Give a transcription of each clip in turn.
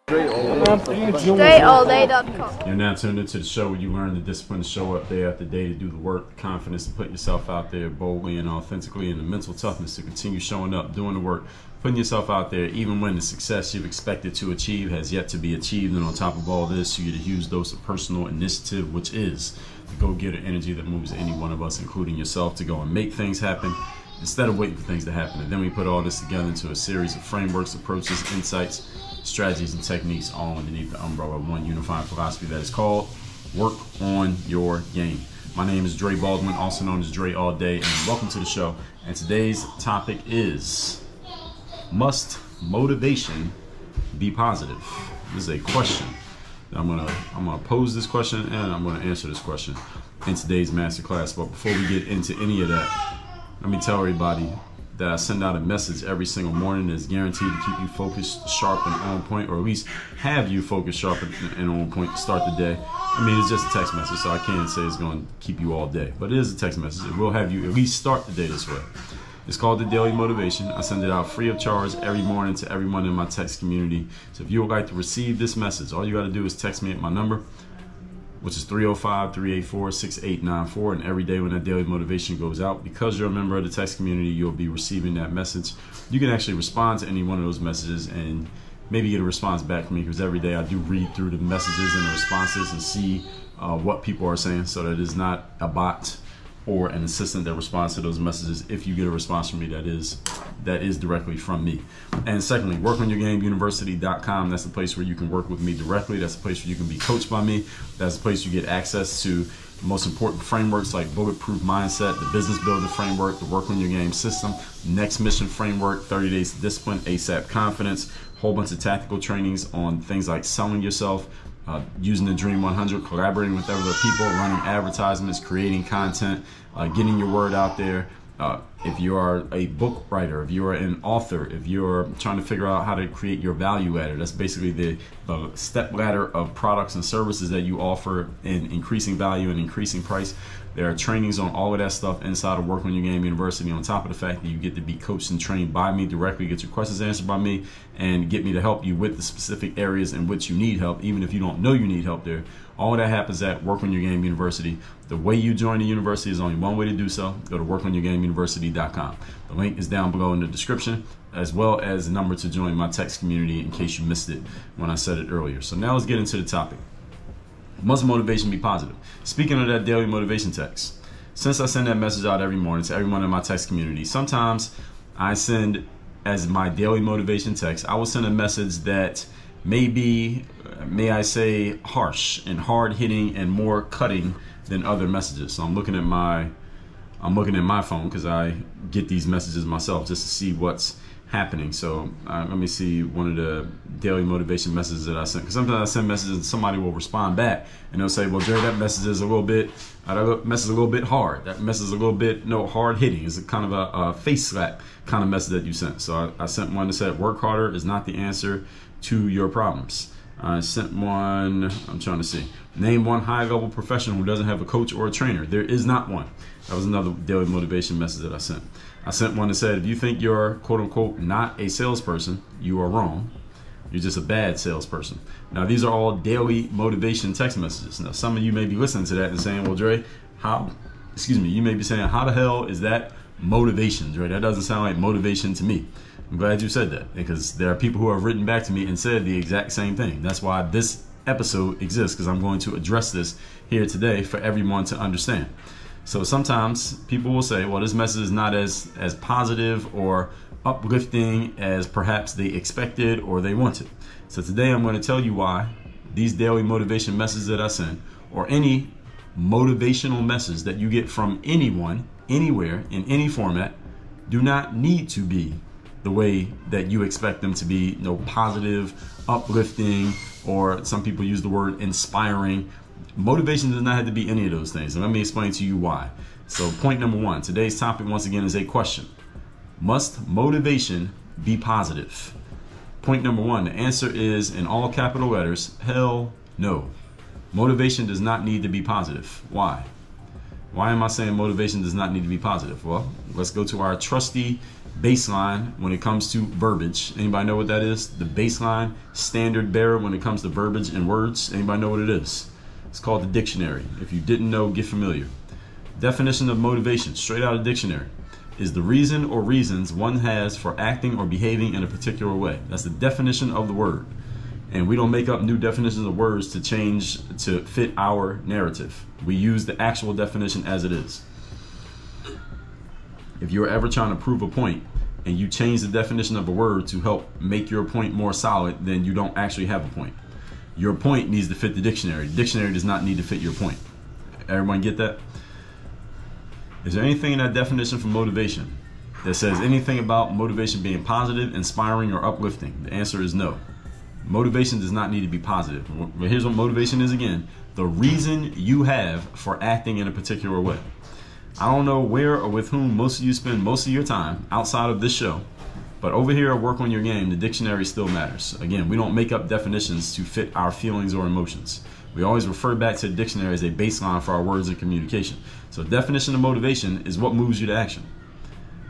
StraightalLday.com. You're now tuned into the show where you learn the discipline to show up day after day, to do the work, confidence to put yourself out there boldly and authentically, and the mental toughness to continue showing up, doing the work, putting yourself out there even when the success you've expected to achieve has yet to be achieved. And on top of all this, you get a huge dose of personal initiative, which is the go-getter energy that moves any one of us, including yourself, to go and make things happen instead of waiting for things to happen. And then we put all this together into a series of frameworks, approaches, insights, strategies, and techniques, all underneath the umbrella of one unifying philosophy that is called Work on Your Game. My name is Baldwin, also known as Dre All Day, and welcome to the show. And today's topic is, must motivation be positive? This is a question. I'm gonna pose this question and I'm gonna answer this question in today's masterclass. But before we get into any of that, let me tell everybody that I send out a message every single morning that's guaranteed to keep you focused, sharp, and on point, or at least have you focused, sharp, and on point to start the day. I mean, it's just a text message, so I can't say it's going to keep you all day, but it is a text message. It will have you at least start the day this way. It's called the Daily Motivation. I send it out free of charge every morning to everyone in my text community. So if you would like to receive this message, all you got to do is text me at my number, which is 305-384-6894, and every day when that daily motivation goes out, because you're a member of the text community, you'll be receiving that message. You can actually respond to any one of those messages and maybe get a response back from me, because every day I do read through the messages and the responses and see what people are saying, so that it's not a bot or an assistant that responds to those messages. If you get a response from me, that is directly from me. And secondly, workonyourgameuniversity.com. That's the place where you can work with me directly. That's the place where you can be coached by me. That's the place you get access to the most important frameworks like Bulletproof Mindset, the Business Builder Framework, the Work on Your Game System, Next Mission Framework, 30 Days to Discipline, ASAP Confidence, a whole bunch of tactical trainings on things like selling yourself, using the Dream 100, collaborating with other people, running advertisements, creating content, getting your word out there. If you are a book writer, if you are an author, if you're trying to figure out how to create your value ladder, that's basically the step ladder of products and services that you offer in increasing value and increasing price. There are trainings on all of that stuff inside of Work on Your Game University, on top of the fact that you get to be coached and trained by me directly, get your questions answered by me, and get me to help you with the specific areas in which you need help, even if you don't know you need help there. All of that happens at Work on Your Game University. The way you join the university is only one way to do so. Go to workonyourgameuniversity.com. The link is down below in the description, as well as the number to join my text community in case you missed it when I said it earlier. So now let's get into the topic. Must motivation be positive? Speaking of that daily motivation text, since I send that message out every morning to everyone in my text community, sometimes I send, as my daily motivation text, I will send a message that may be, may I say, harsh and hard-hitting and more cutting than other messages. So I'm looking at my phone, because I get these messages myself just to see what's happening. So let me see one of the daily motivation messages that I sent, because sometimes I send messages and somebody will respond back and they'll say, well, Jerry, that message is a little bit hard. That message is a little bit hard hitting. It's a kind of a face slap kind of message that you sent. So I sent one that said, work harder is not the answer to your problems. I sent one, I'm trying to see, name one high-level professional who doesn't have a coach or a trainer. There is not one. That was another daily motivation message that I sent. I sent one that said, if you think you're quote-unquote not a salesperson, you are wrong. You're just a bad salesperson. Now, these are all daily motivation text messages. Now, some of you may be listening to that and saying, well, Dre, you may be saying, how the hell is that motivation, Dre? That doesn't sound like motivation to me. I'm glad you said that, because there are people who have written back to me and said the exact same thing. That's why this episode exists, because I'm going to address this here today for everyone to understand. So sometimes people will say, well, this message is not as positive or uplifting as perhaps they expected or they wanted. So today I'm going to tell you why these daily motivation messages that I send, or any motivational message that you get from anyone, anywhere, in any format, do not need to be the way that you expect them to be. No, positive, uplifting, or some people use the word inspiring. Motivation does not have to be any of those things, and let me explain to you why. So point number one, today's topic once again is a question. Must motivation be positive? Point number one, the answer is, in all capital letters, hell no. Motivation does not need to be positive. Why? Why am I saying motivation does not need to be positive? Well, let's go to our trusty baseline when it comes to verbiage. Anybody know what that is? The baseline standard bearer when it comes to verbiage and words. Anybody know what it is? It's called the dictionary. If you didn't know, get familiar. Definition of motivation, straight out of dictionary, is the reason or reasons one has for acting or behaving in a particular way. That's the definition of the word. And we don't make up new definitions of words to change to fit our narrative. We use the actual definition as it is. If you're ever trying to prove a point and you change the definition of a word to help make your point more solid, then you don't actually have a point. Your point needs to fit the dictionary. The dictionary does not need to fit your point. Everyone get that? Is there anything in that definition for motivation that says anything about motivation being positive, inspiring, or uplifting? The answer is no. Motivation does not need to be positive. But here's what motivation is again. The reason you have for acting in a particular way. I don't know where or with whom most of you spend most of your time outside of this show, but over here at Work on Your Game, the dictionary still matters. Again, we don't make up definitions to fit our feelings or emotions. We always refer back to the dictionary as a baseline for our words and communication. So definition of motivation is what moves you to action.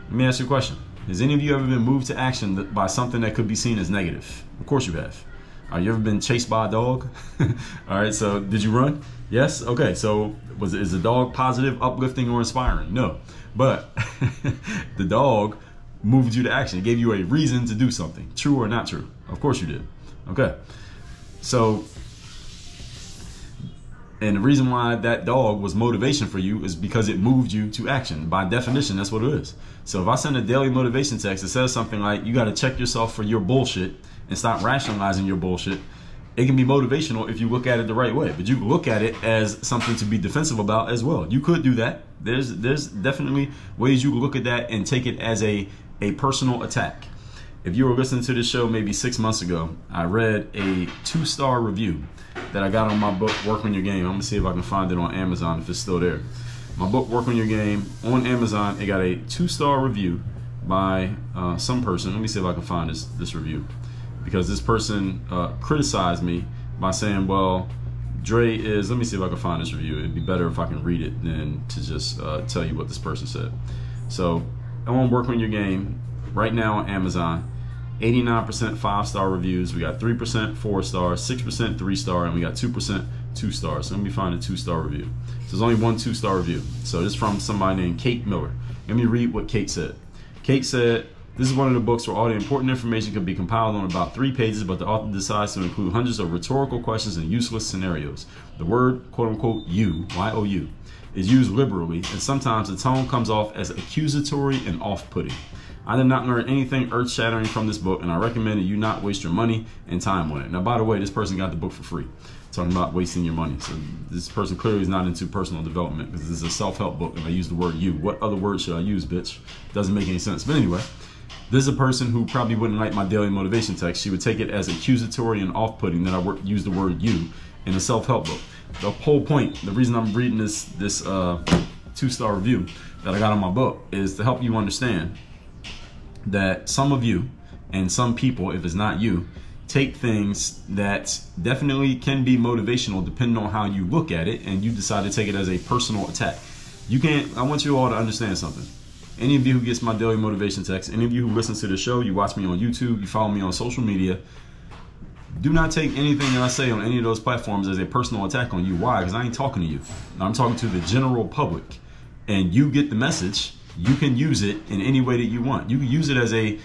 Let me ask you a question. Has any of you ever been moved to action by something that could be seen as negative? Of course you have. You ever been chased by a dog? All right, so did you run? Yes? Okay, so is the dog positive, uplifting, or inspiring? No. But the dog moved you to action. It gave you a reason to do something. True or not true? Of course you did. Okay. So, and the reason why that dog was motivation for you is because it moved you to action. By definition, that's what it is. So if I send a daily motivation text that says something like, you got to check yourself for your bullshit and stop rationalizing your bullshit, it can be motivational if you look at it the right way. But you can look at it as something to be defensive about as well. You could do that. There's definitely ways you can look at that and take it as a personal attack. If you were listening to this show maybe 6 months ago, I read a 2-star review that I got on my book, Work on Your Game. I'm gonna see if I can find it on Amazon if it's still there. My book, Work on Your Game, on Amazon, it got a 2-star review by some person. Let me see if I can find this review. Because this person criticized me by saying, well, Dre is, let me see if I can find this review. It'd be better if I can read it than to just tell you what this person said. So I want to Work on Your Game right now on Amazon. 89% 5-star reviews. We got 3% 4-star, 6% 3-star, and we got 2% 2-stars. So let me find a 2-star review. So there's only one 2-star review. So this is from somebody named Kate Miller. Let me read what Kate said. Kate said, this is one of the books where all the important information can be compiled on about 3 pages, but the author decides to include hundreds of rhetorical questions and useless scenarios. The word, quote unquote, you, Y-O-U, is used liberally, and sometimes the tone comes off as accusatory and off-putting. I did not learn anything earth-shattering from this book, and I recommend that you not waste your money and time on it. Now, by the way, this person got the book for free. Talking about wasting your money. So this person clearly is not into personal development because this is a self-help book, and I use the word you. What other word should I use, bitch? Doesn't make any sense. But anyway, this is a person who probably wouldn't like my daily motivation text. She would take it as accusatory and off-putting that I use the word you in a self-help book. The whole point, the reason I'm reading this 2-star review that I got on my book is to help you understand that some of you and some people, if it's not you, take things that definitely can be motivational depending on how you look at it, and you decide to take it as a personal attack. You can't, I want you all to understand something. Any of you who gets my daily motivation text, any of you who listens to the show, you watch me on YouTube, you follow me on social media, do not take anything that I say on any of those platforms as a personal attack on you. Why? Because I ain't talking to you. I'm talking to the general public. And you get the message. You can use it in any way that you want. You can use it as a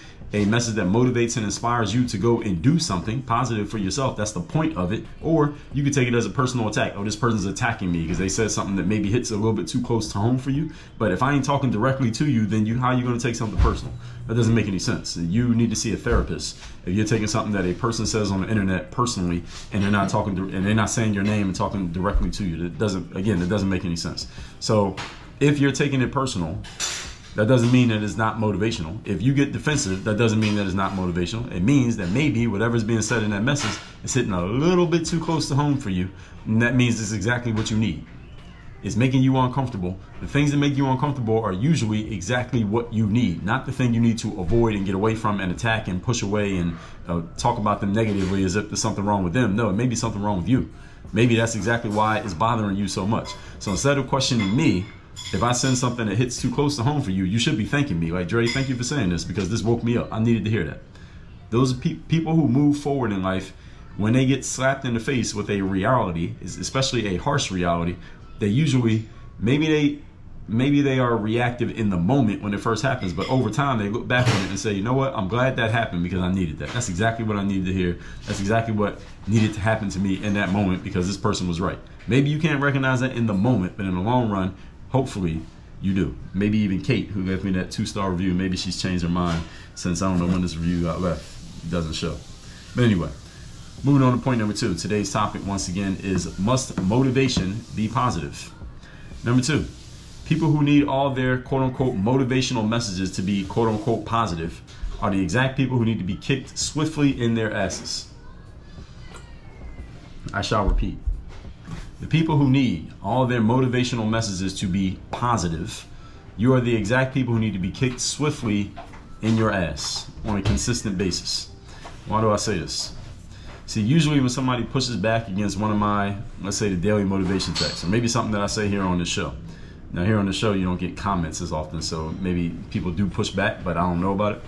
message that motivates and inspires you to go and do something positive for yourself. That's the point of it. Or you could take it as a personal attack. Oh, this person's attacking me because they said something that maybe hits a little bit too close to home for you. But if I ain't talking directly to you, then how are you going to take something personal? That doesn't make any sense. You need to see a therapist if you're taking something that a person says on the internet personally, and they're not talking and they're not saying your name and talking directly to you. That doesn't make any sense. So if you're taking it personal, that doesn't mean that it's not motivational. If you get defensive, that doesn't mean that it's not motivational. It means that maybe whatever's being said in that message is hitting a little bit too close to home for you. And that means it's exactly what you need. It's making you uncomfortable. The things that make you uncomfortable are usually exactly what you need, not the thing you need to avoid and get away from and attack and push away and talk about them negatively as if there's something wrong with them. No, it may be something wrong with you. Maybe that's exactly why it's bothering you so much. So instead of questioning me If I send something that hits too close to home for you, you should be thanking me. Like, Dre, thank you for saying this because this woke me up. I needed to hear that. Those are people who move forward in life, when they get slapped in the face with a reality, especially a harsh reality, they usually, maybe they are reactive in the moment when it first happens, but over time they look back on it and say, you know what, I'm glad that happened because I needed that. That's exactly what I needed to hear. That's exactly what needed to happen to me in that moment because this person was right. Maybe you can't recognize that in the moment, but in the long run, hopefully you do. Maybe even Kate, who gave me that 2-star review, maybe she's changed her mind since I don't know when this review got left. It doesn't show. But anyway, moving on to point number 2. Today's topic, once again, is must motivation be positive? Number 2, people who need all their quote-unquote motivational messages to be quote-unquote positive are the exact people who need to be kicked swiftly in their asses. I shall repeat. The people who need all their motivational messages to be positive, you are the exact people who need to be kicked swiftly in your ass on a consistent basis. Why do I say this? See, usually when somebody pushes back against one of my, let's say, the daily motivation texts, or maybe something that I say here on this show. Now, here on the show, you don't get comments as often, so maybe people do push back, but I don't know about it.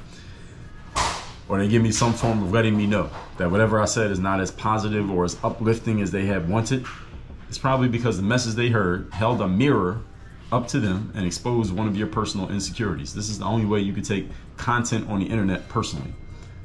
Or they give me some form of letting me know that whatever I said is not as positive or as uplifting as they had wanted. It's probably because the message they heard held a mirror up to them and exposed one of your personal insecurities. This is the only way you could take content on the internet personally.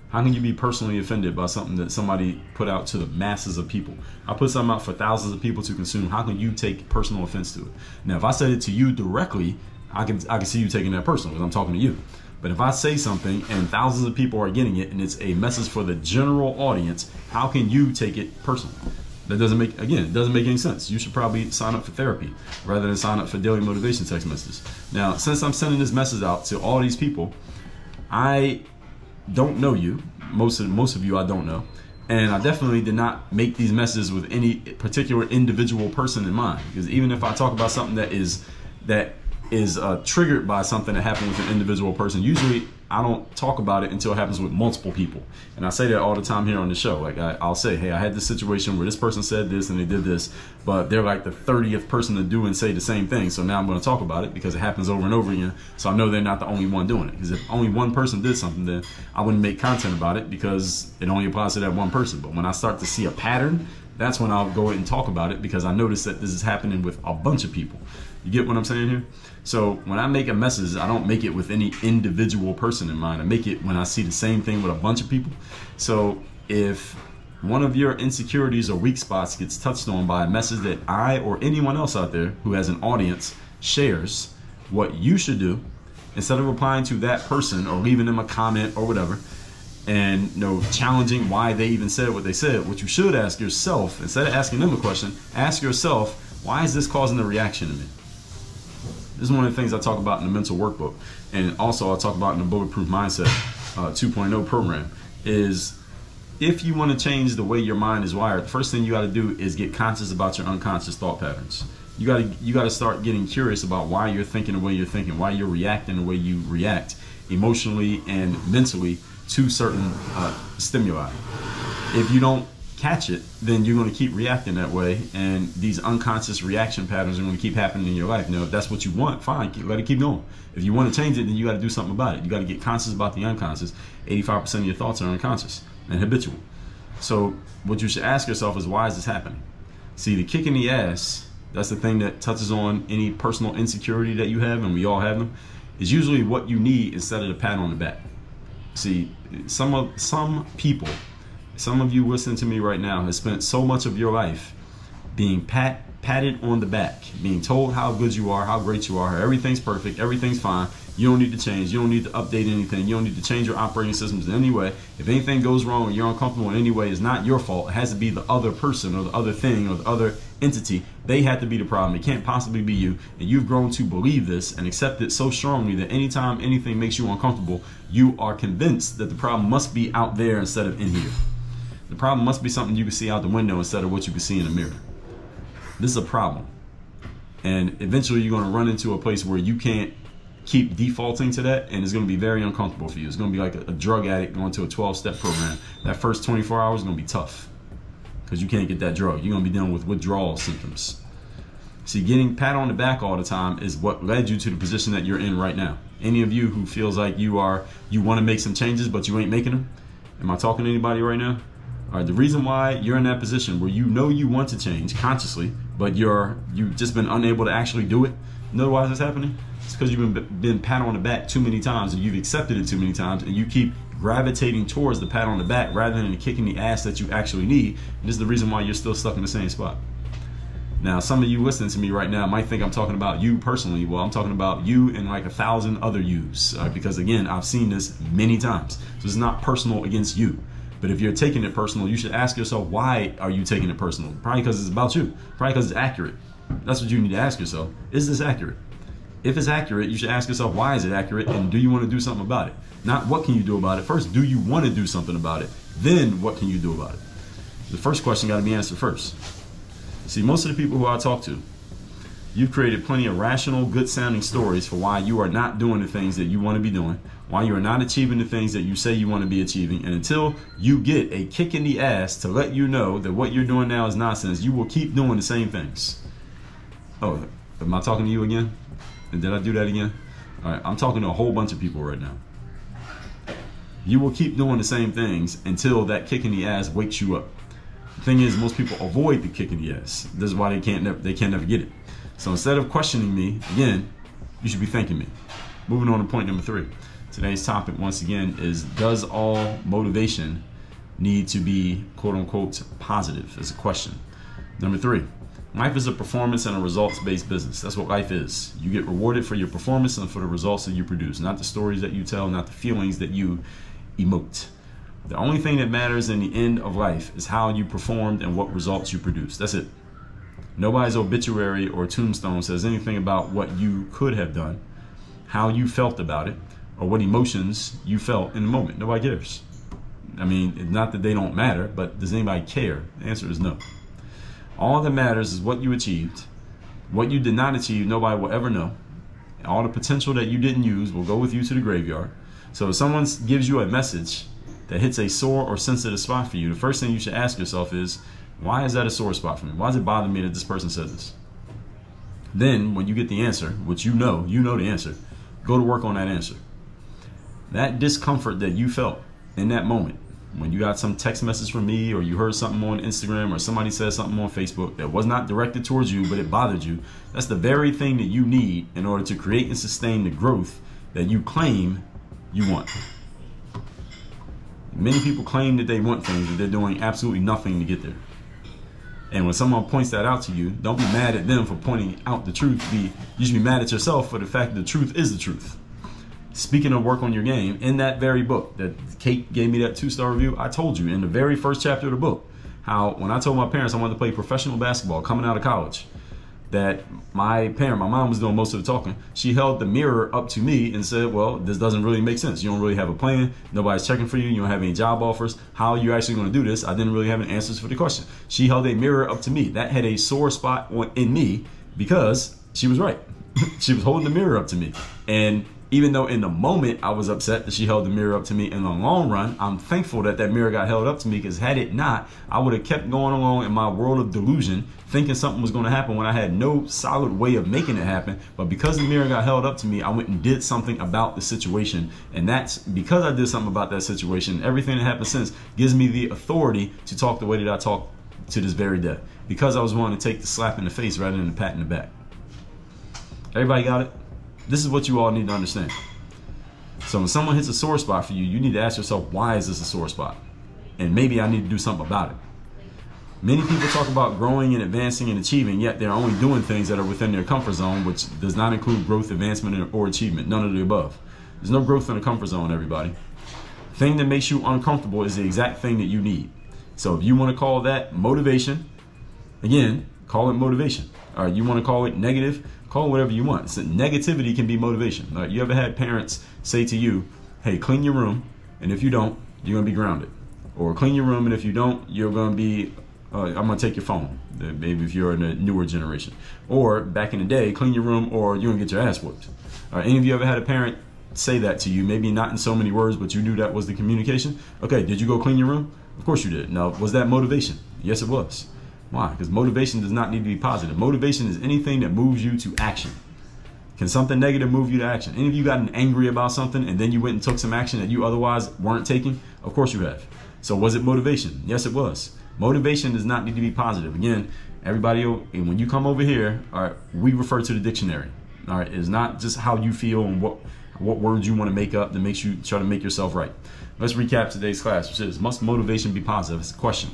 How can you be personally offended by something that somebody put out to the masses of people? I put something out for thousands of people to consume. How can you take personal offense to it? Now, if I said it to you directly, I can see you taking that personal because I'm talking to you. But if I say something and thousands of people are getting it and it's a message for the general audience, how can you take it personally? That doesn't make, again, it doesn't make any sense. You should probably sign up for therapy rather than sign up for daily motivation text messages. Now, since I'm sending this message out to all these people, I don't know you. Most of you I don't know. And I definitely did not make these messages with any particular individual person in mind. Because even if I talk about something that is triggered by something that happened with an individual person, usually I don't talk about it until it happens with multiple people. And I say that all the time here on the show. Like I'll say, hey, I had this situation where this person said this and they did this, but they're like the 30th person to do and say the same thing. So now I'm going to talk about it because it happens over and over again. So I know they're not the only one doing it. Because if only one person did something, then I wouldn't make content about it because it only applies to that one person. But when I start to see a pattern, that's when I'll go ahead and talk about it because I notice that this is happening with a bunch of people. You get what I'm saying here? So when I make a message, I don't make it with any individual person in mind. I make it when I see the same thing with a bunch of people. So if one of your insecurities or weak spots gets touched on by a message that I or anyone else out there who has an audience shares, what you should do, instead of replying to that person or leaving them a comment or whatever, and challenging why they even said what they said, what you should ask yourself, instead of asking them a question, ask yourself, why is this causing a reaction to me? This is one of the things I talk about in the mental workbook, and also I talk about in the Bulletproof Mindset 2.0 program, is if you want to change the way your mind is wired, the first thing you got to do is get conscious about your unconscious thought patterns. You got to start getting curious about why you're thinking the way you're thinking, why you're reacting the way you react emotionally and mentally to certain stimuli. If you don't catch it, then you're going to keep reacting that way, and these unconscious reaction patterns are going to keep happening in your life. Now, if that's what you want, fine, let it keep going. If you want to change it, then you got to do something about it. You got to get conscious about the unconscious. 85% of your thoughts are unconscious and habitual. So what you should ask yourself is, why is this happening? See, the kick in the ass, that's the thing that touches on any personal insecurity that you have, and we all have them, is usually what you need instead of the pat on the back. See, some people, some of you listening to me right now, have spent so much of your life being patted on the back, being told how good you are, how great you are, how everything's perfect, everything's fine, you don't need to change, you don't need to update anything, you don't need to change your operating systems in any way. If anything goes wrong or you're uncomfortable in any way, it's not your fault. It has to be the other person or the other thing or the other entity. They have to be the problem. It can't possibly be you. And you've grown to believe this and accept it so strongly that anytime anything makes you uncomfortable, you are convinced that the problem must be out there instead of in here. The problem must be something you can see out the window instead of what you can see in the mirror. This is a problem. And eventually you're going to run into a place where you can't keep defaulting to that, and it's going to be very uncomfortable for you. It's going to be like a drug addict going to a 12-step program. That first 24 hours is going to be tough because you can't get that drug. You're going to be dealing with withdrawal symptoms. See, getting pat on the back all the time is what led you to the position that you're in right now. Any of you who feels like you want to make some changes, but you ain't making them? Am I talking to anybody right now? All right, the reason why you're in that position where you know you want to change consciously, but you've just been unable to actually do it. You know why this is happening? It's because you've been pat on the back too many times, and you've accepted it too many times, and you keep gravitating towards the pat on the back rather than the kick in the ass that you actually need. And this is the reason why you're still stuck in the same spot. Now, some of you listening to me right now might think I'm talking about you personally. Well, I'm talking about you and like 1,000 other yous, because again, I've seen this many times. So it's not personal against you. But if you're taking it personal, you should ask yourself, why are you taking it personal? Probably because it's about you. Probably because it's accurate. That's what you need to ask yourself. Is this accurate? If it's accurate, you should ask yourself, why is it accurate? And do you want to do something about it? Not what can you do about it. First, do you want to do something about it? Then what can you do about it? The first question got to be answered first. See, most of the people who I talk to, you've created plenty of rational, good-sounding stories for why you are not doing the things that you want to be doing, why you are not achieving the things that you say you want to be achieving. And until you get a kick in the ass to let you know that what you're doing now is nonsense, you will keep doing the same things. Oh, am I talking to you again? And did I do that again? All right, I'm talking to a whole bunch of people right now. You will keep doing the same things until that kick in the ass wakes you up. The thing is, most people avoid the kick in the ass. This is why they can't never get it. So instead of questioning me, again, you should be thanking me. Moving on to point number 3. Today's topic, once again, is, does all motivation need to be quote unquote positive? Is a question. Number 3, life is a performance and a results-based business. That's what life is. You get rewarded for your performance and for the results that you produce, not the stories that you tell, not the feelings that you emote. The only thing that matters in the end of life is how you performed and what results you produced. That's it. Nobody's obituary or tombstone says anything about what you could have done, how you felt about it, or what emotions you felt in the moment. Nobody cares. I mean, not that they don't matter, but does anybody care? The answer is no. All that matters is what you achieved. What you did not achieve, nobody will ever know. All the potential that you didn't use will go with you to the graveyard. So if someone gives you a message that hits a sore or sensitive spot for you, the first thing you should ask yourself is, why is that a sore spot for me? Why does it bother me that this person said this? Then, when you get the answer, which you know the answer, go to work on that answer. That discomfort that you felt in that moment, when you got some text message from me, or you heard something on Instagram, or somebody said something on Facebook that was not directed towards you, but it bothered you, that's the very thing that you need in order to create and sustain the growth that you claim you want. Many people claim that they want things, but they're doing absolutely nothing to get there. And when someone points that out to you, don't be mad at them for pointing out the truth. You should be mad at yourself for the fact that the truth is the truth. Speaking of work on your game, in that very book that Kate gave me that 2-star review, I told you in the very first chapter of the book how when I told my parents I wanted to play professional basketball coming out of college, that my mom was doing most of the talking. She held the mirror up to me and said, well, this doesn't really make sense. You don't really have a plan. Nobody's checking for you. You don't have any job offers. How are you actually going to do this? I didn't really have any answers for the question. She held a mirror up to me. That had a sore spot in me because she was right. She was holding the mirror up to me. And even though in the moment I was upset that she held the mirror up to me, in the long run, I'm thankful that that mirror got held up to me, because had it not, I would have kept going along in my world of delusion, thinking something was going to happen when I had no solid way of making it happen. But because the mirror got held up to me, I went and did something about the situation. And that's because I did something about that situation. Everything that happened since gives me the authority to talk the way that I talk to this very day, because I was willing to take the slap in the face rather than the pat in the back. Everybody got it? This is what you all need to understand. So when someone hits a sore spot for you, you need to ask yourself, why is this a sore spot? And maybe I need to do something about it. Many people talk about growing and advancing and achieving, yet they're only doing things that are within their comfort zone, which does not include growth, advancement, or achievement. None of the above. There's no growth in the comfort zone, everybody. The thing that makes you uncomfortable is the exact thing that you need. So if you want to call that motivation, again, call it motivation. All right, you want to call it negative, call it whatever you want. So negativity can be motivation. All right, you ever had parents say to you, hey, clean your room, and if you don't, you're going to be grounded. Or clean your room, and if you don't, you're going to be, I'm going to take your phone. Maybe if you're in a newer generation. Or back in the day, clean your room or you're going to get your ass whooped. All right, any of you ever had a parent say that to you? Maybe not in so many words, but you knew that was the communication. Okay, did you go clean your room? Of course you did. Now, was that motivation? Yes, it was. Why? Because motivation does not need to be positive. Motivation is anything that moves you to action. Can something negative move you to action? Any of you gotten angry about something and then you went and took some action that you otherwise weren't taking? Of course you have. So was it motivation? Yes, it was. Motivation does not need to be positive. Again, everybody, when you come over here, all right, we refer to the dictionary. All right, it's not just how you feel and what words you want to make up that makes you try to make yourself right. Let's recap today's class, which is, must motivation be positive? It's a question.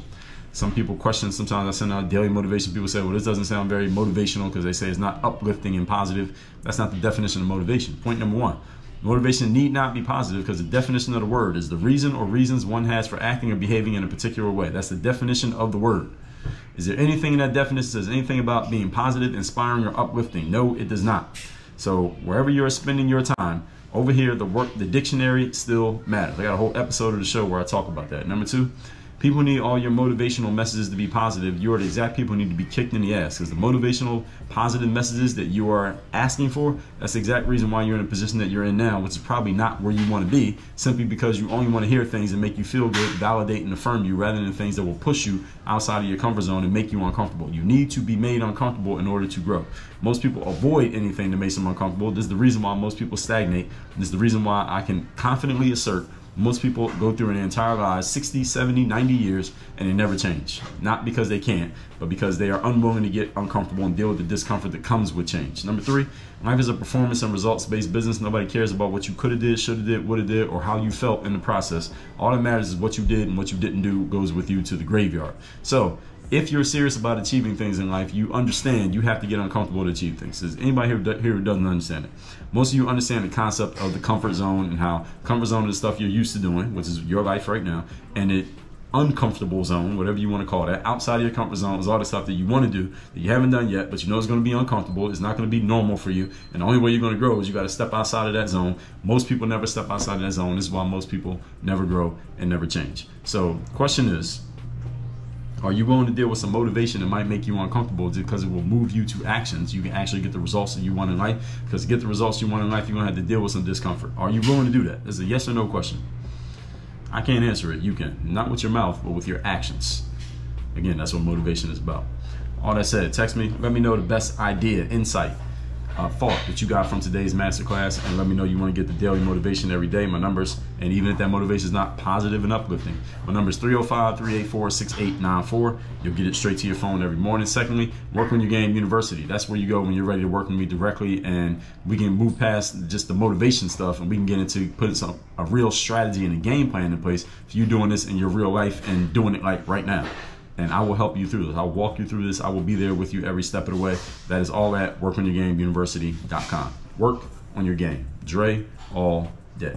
Some people question, sometimes I send out daily motivation, people say, well, this doesn't sound very motivational because they say it's not uplifting and positive. That's not the definition of motivation. Point number one, motivation need not be positive because the definition of the word is the reason or reasons one has for acting or behaving in a particular way. That's the definition of the word. Is there anything in that definition that says anything about being positive, inspiring, or uplifting? No, it does not. So wherever you're spending your time, over here, the dictionary still matters. I got a whole episode of the show where I talk about that. Number two, people need all your motivational messages to be positive. You are the exact people who need to be kicked in the ass, because the motivational, positive messages that you are asking for, that's the exact reason why you're in a position that you're in now, which is probably not where you want to be, simply because you only want to hear things that make you feel good, validate and affirm you, rather than things that will push you outside of your comfort zone and make you uncomfortable. You need to be made uncomfortable in order to grow. Most people avoid anything that makes them uncomfortable. This is the reason why most people stagnate. This is the reason why I can confidently assert most people go through their entire lives, 60, 70, 90 years, and they never change. Not because they can't, but because they are unwilling to get uncomfortable and deal with the discomfort that comes with change. Number three, life is a performance and results-based business. Nobody cares about what you could have did, should have did, would have did, or how you felt in the process. All that matters is what you did, and what you didn't do goes with you to the graveyard. So if you're serious about achieving things in life, you understand you have to get uncomfortable to achieve things. Is anybody here who doesn't understand it? Most of you understand the concept of the comfort zone and how comfort zone is the stuff you're used to doing, which is your life right now, and the uncomfortable zone, whatever you want to call that, outside of your comfort zone is all the stuff that you want to do that you haven't done yet, but you know it's going to be uncomfortable. It's not going to be normal for you, and the only way you're going to grow is you got to step outside of that zone. Most people never step outside of that zone. This is why most people never grow and never change. So the question is, are you willing to deal with some motivation that might make you uncomfortable because it will move you to actions? You can actually get the results that you want in life, because to get the results you want in life, you're going to have to deal with some discomfort. Are you willing to do that? It's a yes or no question. I can't answer it. You can. Not with your mouth, but with your actions. Again, that's what motivation is about. All that said, text me. Let me know the best idea, insight, thought that you got from today's masterclass, and let me know you want to get the daily motivation every day. My numbers, and even if that motivation is not positive and uplifting, my number is 305-384-6894. You'll get it straight to your phone every morning. Secondly, Work On Your Game University. That's where you go when you're ready to work with me directly, and we can move past just the motivation stuff, and we can get into putting a real strategy and a game plan in place for you doing this in your real life and doing it like right now. And I will help you through this. I'll walk you through this. I will be there with you every step of the way. That is all at workonyourgameuniversity.com. Work on your game. Dre all day.